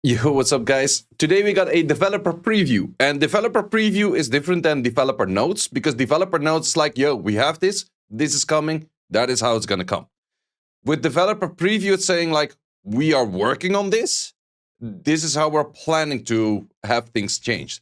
Yo, what's up, guys? Today we got a developer preview, and developer preview is different than developer notes because developer notes is like, yo, we have this is coming, that is how it's gonna come. With developer preview, it's saying like, we are working on this is how we're planning to have things changed.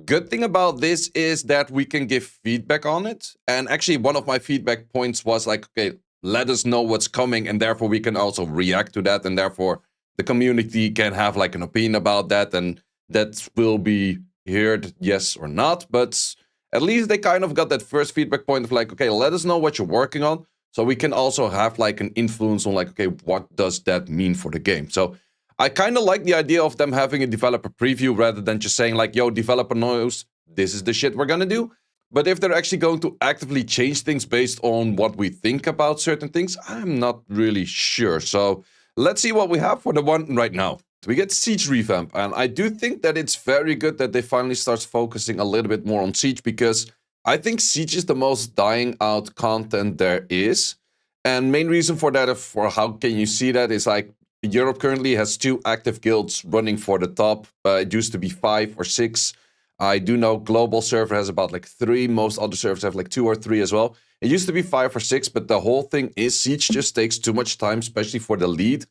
Good thing about this is that we can give feedback on it, and actually one of my feedback points was like, okay, let us know what's coming, and therefore we can also react to that, and therefore the community can have like an opinion about that, and that will be heard, yes or not. But at least they kind of got that first feedback point of like, okay, let us know what you're working on, so we can also have like an influence on like, okay, what does that mean for the game? So I kind of like the idea of them having a developer preview rather than just saying like, yo, developer knows this is the shit we're gonna do. But if they're actually going to actively change things based on what we think about certain things, I'm not really sure. So let's see what we have for the one right now. We get Siege Revamp, and I do think that it's very good that they finally start focusing a little bit more on Siege, because I think Siege is the most dying out content there is. And main reason for that, for how can you see that, is like Europe currently has 2 active guilds running for the top. It used to be 5 or 6. I do know global server has about like 3. Most other servers have like 2 or 3 as well. It used to be 5 or 6, but the whole thing is Siege just takes too much time, especially for the lead,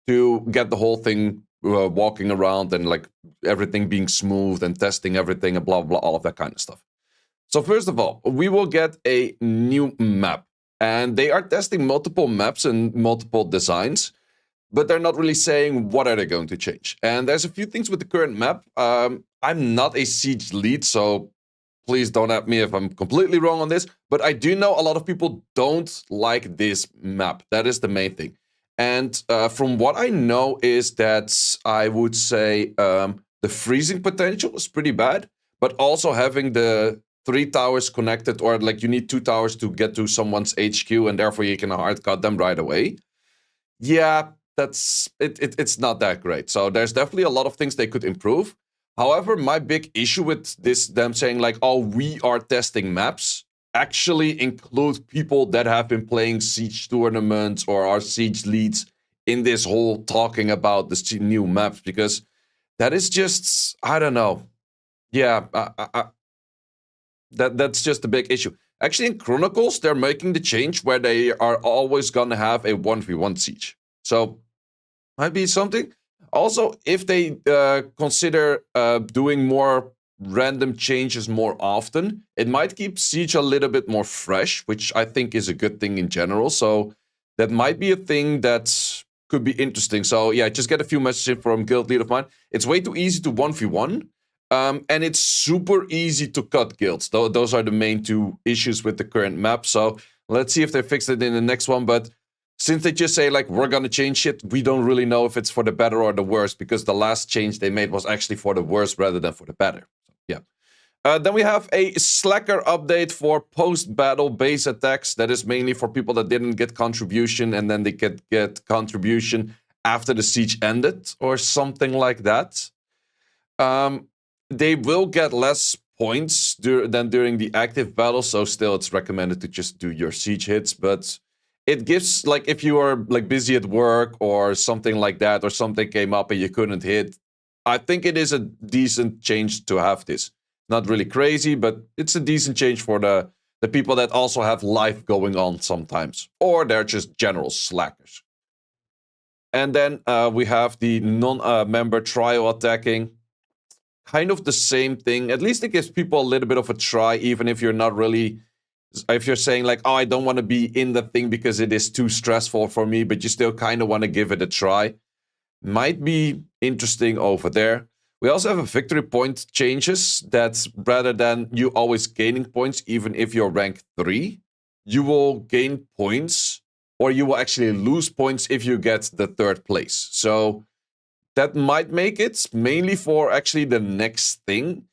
to get the whole thing walking around and like everything being smooth and testing everything and blah, blah, all of that kind of stuff. So first of all, we will get a new map, and they are testing multiple maps and multiple designs, but they're not really saying what are they going to change. And there's a few things with the current map. I'm not a Siege lead, so please don't at me if I'm completely wrong on this, but I do know a lot of people don't like this map. That is the main thing. And from what I know is that I would say the freezing potential is pretty bad, but also having the 3 towers connected, or like you need 2 towers to get to someone's HQ, and therefore you can hard cut them right away. Yeah, it's not that great. So there's definitely a lot of things they could improve. However, my big issue with this, them saying like, oh, we are testing maps, actually include people that have been playing Siege tournaments or are Siege leads in this whole talking about the new maps, because that is just, I don't know. Yeah, that's just a big issue. Actually, in Chronicles, they're making the change where they are always gonna have a 1v1 Siege. So, might be something. Also, if they consider doing more random changes more often, it might keep Siege a little bit more fresh, which I think is a good thing in general. So that might be a thing that could be interesting. So yeah, just get a few messages from guild lead of mine. It's way too easy to 1v1, and it's super easy to cut guilds. Those are the main 2 issues with the current map. So let's see if they fix it in the next one. But since they just say like, we're gonna change shit, we don't really know if it's for the better or the worse, because the last change they made was actually for the worse rather than for the better. Yeah. Then we have a Slacker update for post-battle base attacks. That is mainly for people that didn't get contribution, and then they could get contribution after the siege ended, or something like that. They will get less points than during the active battle, so still it's recommended to just do your siege hits, but it gives, like, if you are like busy at work or something like that, or something came up and you couldn't hit, I think it is a decent change to have this. Not really crazy, but it's a decent change for the people that also have life going on sometimes, or they're just general slackers. And then we have the non-member trial attacking. Kind of the same thing. At least it gives people a little bit of a try, even if you're not really... If you're saying like, oh, I don't want to be in the thing because it is too stressful for me, but you still kind of want to give it a try. Might be interesting over there. We also have a victory point changes that rather than you always gaining points, even if you're rank 3, you will gain points, or you will actually lose points if you get the 3rd place. So that might make it mainly for actually the next thing.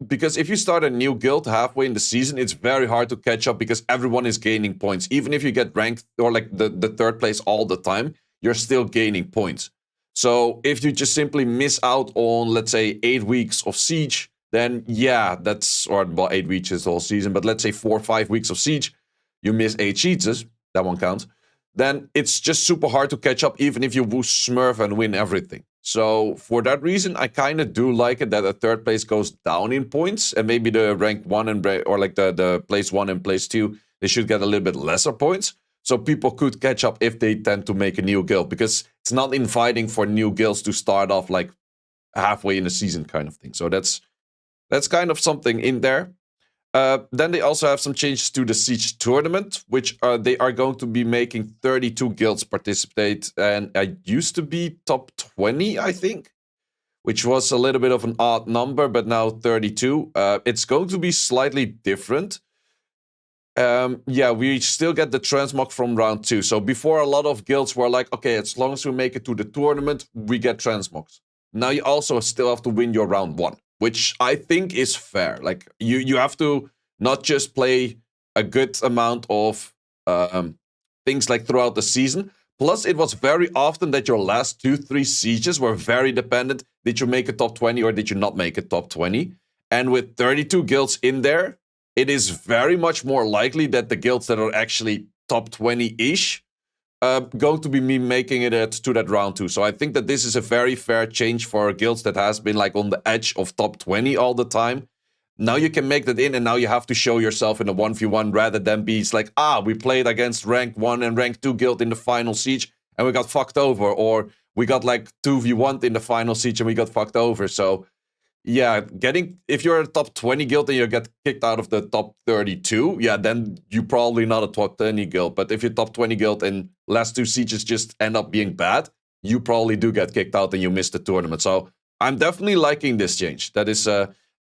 Because if you start a new guild halfway in the season, it's very hard to catch up because everyone is gaining points. Even if you get ranked or like the 3rd place all the time, you're still gaining points. So if you just simply miss out on, let's say, 8 weeks of Siege, then yeah, that's, or well, 8 weeks is the whole season, but let's say 4 or 5 weeks of Siege, you miss 8 cheats, that one counts, then it's just super hard to catch up even if you Smurf and win everything. So for that reason, I kind of do like it that a third place goes down in points, and maybe the rank 1 and or like the place 1 and place 2, they should get a little bit lesser points. So people could catch up if they tend to make a new guild, because it's not inviting for new guilds to start off like halfway in the season kind of thing. So that's kind of something in there. Then they also have some changes to the Siege tournament, which they are going to be making 32 guilds participate. And I used to be top 20, I think, which was a little bit of an odd number, but now 32. It's going to be slightly different. Yeah, we still get the transmog from round 2. So before, a lot of guilds were like, okay, as long as we make it to the tournament, we get transmogs. Now you also still have to win your round 1, which I think is fair. Like, you have to not just play a good amount of things like throughout the season. Plus, it was very often that your last 2-3 sieges were very dependent. Did you make a top 20 or did you not make a top 20? And with 32 guilds in there, it is very much more likely that the guilds that are actually top 20-ish going to be me making it to that round 2. So I think that this is a very fair change for guilds that has been like on the edge of top 20 all the time. Now you can make that in, and now you have to show yourself in a 1v1 rather than be like, we played against rank 1 and rank 2 guild in the final siege and we got fucked over, or we got like 2v1 in the final siege and we got fucked over. So yeah, if you're a top 20 guild and you get kicked out of the top 32, yeah, then you're probably not a top 20 guild. But if you're top 20 guild and last 2 sieges just end up being bad, you probably do get kicked out and you miss the tournament. So I'm definitely liking this change. That is,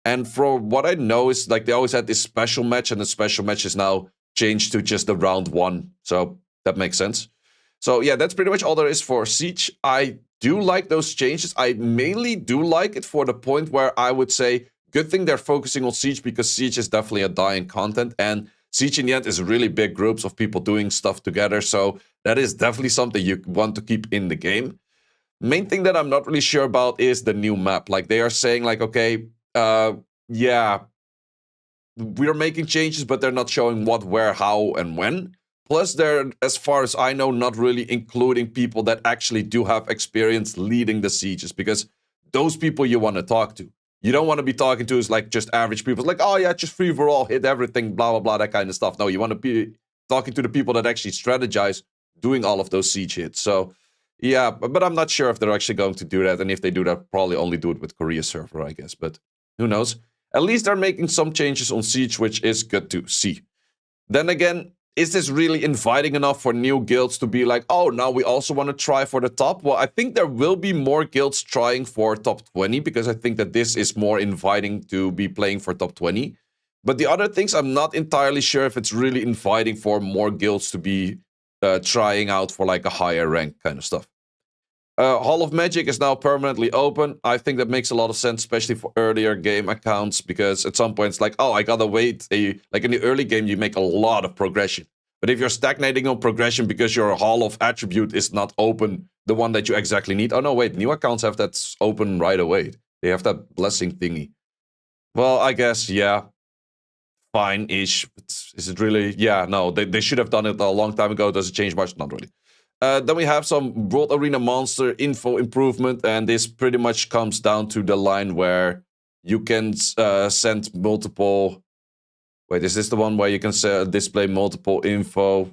and for what I know is like they always had this special match, and the special match is now changed to just the round 1. So that makes sense. So yeah, that's pretty much all there is for Siege. I do like those changes. I mainly do like it for the point where I would say, good thing they're focusing on Siege, because Siege is definitely a dying content, and Siege in the end is really big groups of people doing stuff together, so that is definitely something you want to keep in the game. Main thing that I'm not really sure about is the new map. Like, they are saying like, okay, yeah, we're making changes, but they're not showing what, where, how, and when. Plus, they're, as far as I know, not really including people that actually do have experience leading the sieges, because those people you want to talk to. You don't want to be talking to is like just average people. It's like, oh yeah, just free for all, hit everything, blah, blah, blah, that kind of stuff. No, you want to be talking to the people that actually strategize doing all of those siege hits. So yeah, but I'm not sure if they're actually going to do that. And if they do that, probably only do it with Korea server, I guess. But who knows? At least they're making some changes on Siege, which is good to see. Then again, is this really inviting enough for new guilds to be like, oh, now we also want to try for the top? Well, I think there will be more guilds trying for top 20, because I think that this is more inviting to be playing for top 20. But the other things, I'm not entirely sure if it's really inviting for more guilds to be trying out for like a higher rank kind of stuff. Hall of Magic is now permanently open. I think that makes a lot of sense, especially for earlier game accounts, because at some point it's like, oh, I gotta wait. Like in the early game, you make a lot of progression. But if you're stagnating on progression because your Hall of Attribute is not open, the one that you exactly need. Oh no, wait, new accounts have that open right away. They have that blessing thingy. Well, I guess, yeah, fine-ish. Is it really? Yeah, no, they should have done it a long time ago. Does it change much? Not really. Then we have some World Arena Monster info improvement, and this pretty much comes down to the line where you can send multiple... Wait, is this the one where you can display multiple info?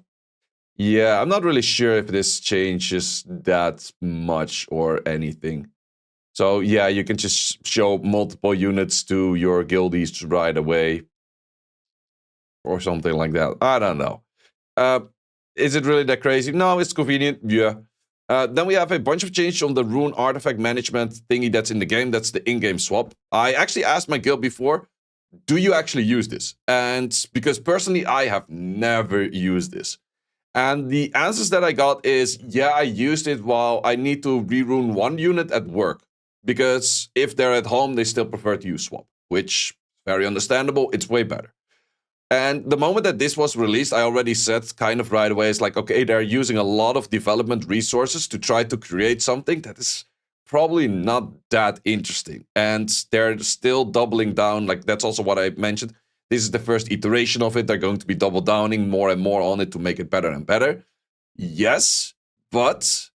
Yeah, I'm not really sure if this changes that much or anything. So yeah, you can just show multiple units to your guildies right away. Or something like that. I don't know. Is it really that crazy? No, it's convenient. Yeah. Then we have a bunch of changes on the Rune artifact management thingy that's in the game. That's the in-game swap. I actually asked my guild before, do you actually use this? And because personally, I have never used this. And the answers that I got is, yeah, I used it while I need to re-rune one unit at work. Because if they're at home, they still prefer to use swap. Which, very understandable, it's way better. And the moment that this was released, I already said kind of right away, it's like, okay, they're using a lot of development resources to try to create something that is probably not that interesting. And they're still doubling down. Like, that's also what I mentioned. This is the first iteration of it. They're going to be double downing more and more on it to make it better and better. Yes, but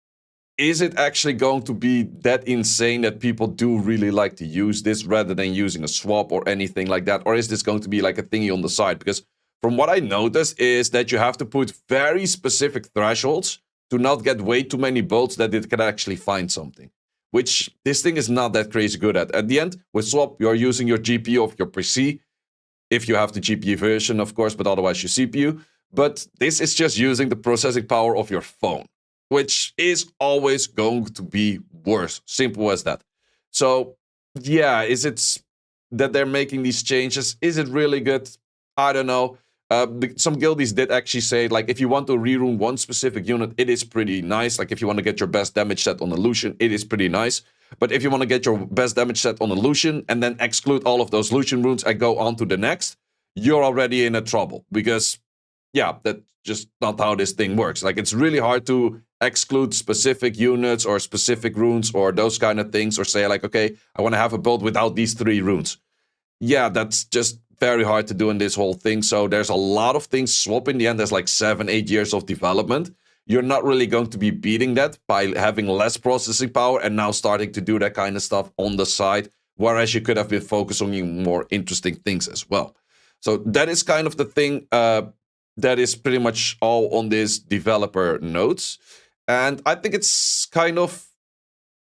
is it actually going to be that insane that people do really like to use this rather than using a swap or anything like that? Or is this going to be like a thingy on the side? Because from what I noticed is that you have to put very specific thresholds to not get way too many bolts that it can actually find something, which this thing is not that crazy good at. At the end, with swap, you're using your GPU of your PC, if you have the GPU version, of course, but otherwise your CPU. But this is just using the processing power of your phone, which is always going to be worse. Simple as that. So, yeah, is it that they're making these changes? Is it really good? I don't know. Some guildies did actually say, like, if you want to rerun one specific unit, it is pretty nice. Like, if you want to get your best damage set on a Lucian, it is pretty nice. But if you want to get your best damage set on a Lucian and then exclude all of those Lucian runes and go on to the next, you're already in a trouble. Because, yeah, that's just not how this thing works. Like, it's really hard to exclude specific units or specific runes or those kind of things, or say, like, okay, I want to have a build without these 3 runes. Yeah, that's just very hard to do in this whole thing. So there's a lot of things swap in the end. There's like 7-8 years of development. You're not really going to be beating that by having less processing power and now starting to do that kind of stuff on the side, whereas you could have been focusing on more interesting things as well. So that is kind of the thing that is pretty much all on this developer notes. And I think it's kind of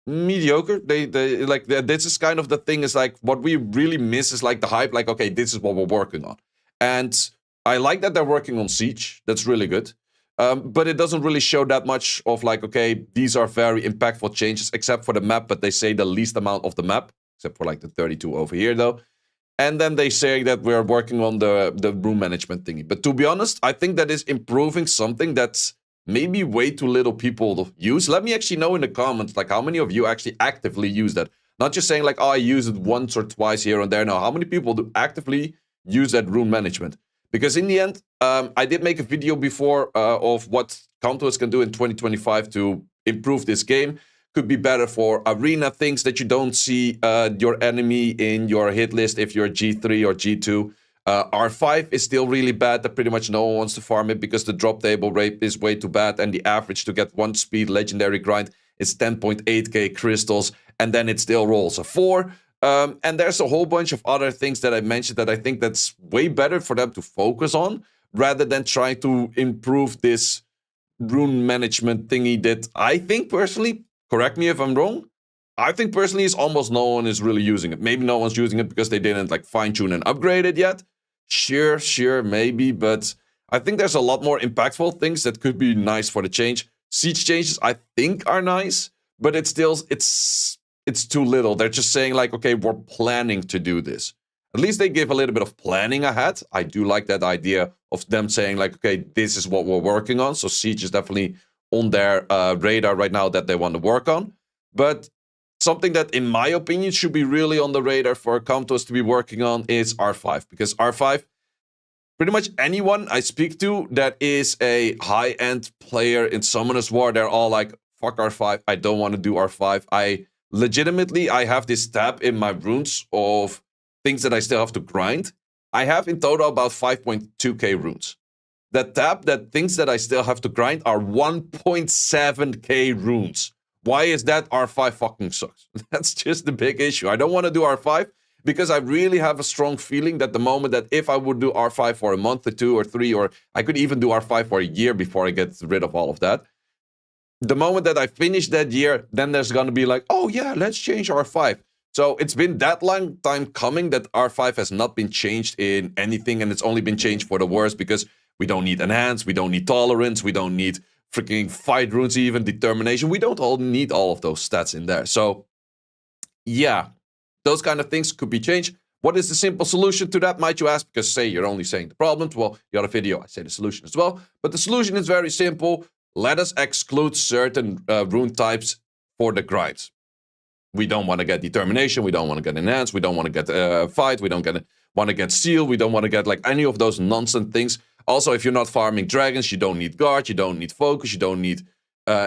mediocre. They like this is kind of the thing, is like what we really miss is like the hype, like, okay, this is what we're working on. And I like that they're working on Siege. That's really good. But it doesn't really show that much of like, okay, these are very impactful changes, except for the map, but they say the least amount of the map, except for like the 32 over here though. And then they say that we're working on the room management thingy. But to be honest, I think that is improving something that's maybe way too little people use. Let me actually know in the comments, like, how many of you actually actively use that? Not just saying like, oh, I use it once or twice here and there. No, how many people do actively use that room management? Because in the end, I did make a video before of what Com2us can do in 2025 to improve this game. Could be better for arena things that you don't see your enemy in your hit list if you're G3 or G2. R5 is still really bad, that pretty much no one wants to farm it because the drop table rate is way too bad, and the average to get 1 speed legendary grind is 10.8k crystals, and then it still rolls a 4. And there's a whole bunch of other things that I mentioned that I think that's way better for them to focus on, rather than trying to improve this rune management thingy that I think personally, correct me if I'm wrong, I think personally is almost no one is really using it. Maybe no one's using it because they didn't like fine-tune and upgrade it yet. Sure, maybe, but I think there's a lot more impactful things that could be nice for the change. Siege changes, I think, are nice, but it's still, it's too little. They're just saying like, okay, we're planning to do this. At least they give a little bit of planning ahead. I do like that idea of them saying like, okay, this is what we're working on. So Siege is definitely on their radar right now that they want to work on. But something that, in my opinion, should be really on the radar for Com2us to be working on is R5. Because R5, pretty much anyone I speak to that is a high-end player in Summoner's War, they're all like, fuck R5, I don't want to do R5. I have this tab in my runes of things that I still have to grind. I have in total about 5.2k runes. That tab, that things that I still have to grind, are 1.7k runes. Why is that? R5 fucking sucks. That's just the big issue. I don't want to do R5 because I really have a strong feeling that the moment that if I would do R5 for a month or 2 or 3, or I could even do R5 for a year before I get rid of all of that, the moment that I finish that year, then there's going to be like, oh yeah, let's change R5. So it's been that long time coming that R5 has not been changed in anything, and it's only been changed for the worse because we don't need enhance, we don't need tolerance, we don't need freaking fight runes, even determination. We don't all need all of those stats in there. So yeah, those kind of things could be changed. What is the simple solution to that, might you ask? Because say you're only saying the problems. Well, the other video, I say the solution as well. But the solution is very simple. Let us exclude certain rune types for the grinds. We don't want to get determination. We don't want to get enhance. We don't want to get fight. We don't want to get seal. We don't want to get like any of those nonsense things. Also, if you're not farming dragons, you don't need guard. You don't need focus. You don't need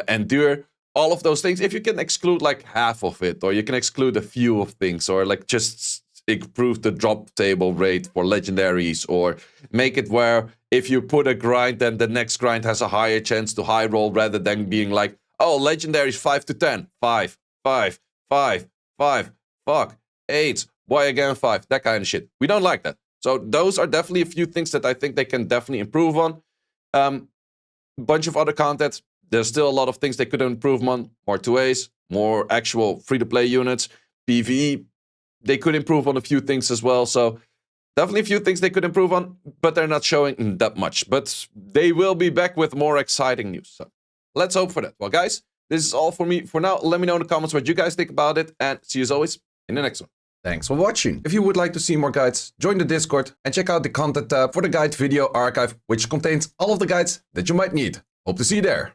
endure. All of those things. If you can exclude like half of it, or you can exclude a few of things, or like just improve the drop table rate for legendaries, or make it where if you put a grind, then the next grind has a higher chance to high roll, rather than being like, Oh, legendaries 5 to 10. 5, 5, 5, 5, fuck, 8. Why again 5? That kind of shit. We don't like that. So those are definitely a few things that I think they can definitely improve on. Bunch of other content. There's still a lot of things they could improve on. More 2As, more actual free-to-play units. PvE, they could improve on a few things as well. So definitely a few things they could improve on, but they're not showing that much. But they will be back with more exciting news. So let's hope for that. Well, guys, this is all for me for now. Let me know in the comments what you guys think about it. And see you as always in the next one. Thanks for watching. If you would like to see more guides, join the Discord and check out the content tab for the guide video archive, which contains all of the guides that you might need. Hope to see you there.